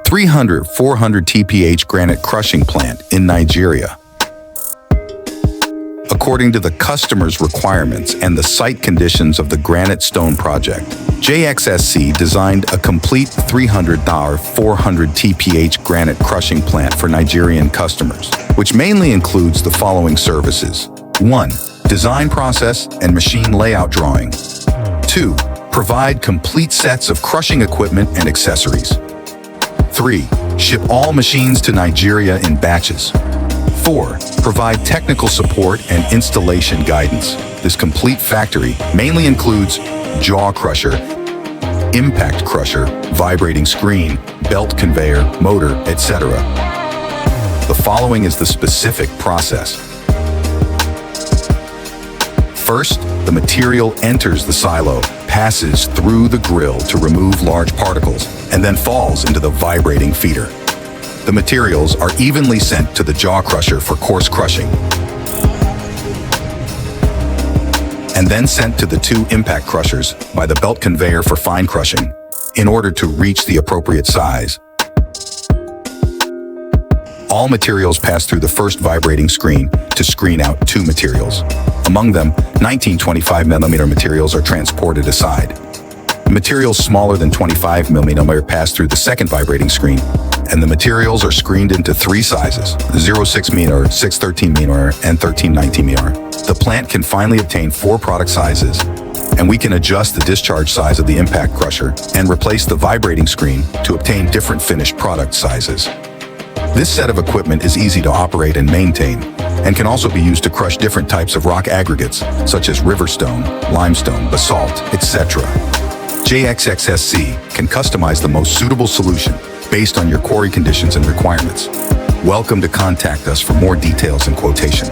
400 TPH granite crushing plant in Nigeria. According to the customer's requirements and the site conditions of the Granite Stone project, JXSC designed a complete $300 400 TPH granite crushing plant for Nigerian customers, which mainly includes the following services. 1. Design process and machine layout drawing. 2. Provide complete sets of crushing equipment and accessories. 3. Ship all machines to Nigeria in batches. 4. Provide technical support and installation guidance. This complete factory mainly includes jaw crusher, impact crusher, vibrating screen, belt conveyor, motor, etc. The following is the specific process. First, the material enters the silo, passes through the grill to remove large particles, and then falls into the vibrating feeder. The materials are evenly sent to the jaw crusher for coarse crushing, and then sent to the 2 impact crushers by the belt conveyor for fine crushing, in order to reach the appropriate size. All materials pass through the first vibrating screen to screen out 2 materials. Among them, 1925mm materials are transported aside. Materials smaller than 25mm pass through the second vibrating screen, and the materials are screened into 3 sizes: 0.6mm, 6.13mm, and 13.19mm. The plant can finally obtain 4 product sizes, and we can adjust the discharge size of the impact crusher and replace the vibrating screen to obtain different finished product sizes. This set of equipment is easy to operate and maintain, and can also be used to crush different types of rock aggregates, such as riverstone, limestone, basalt, etc. JXSC can customize the most suitable solution based on your quarry conditions and requirements. Welcome to contact us for more details and quotation.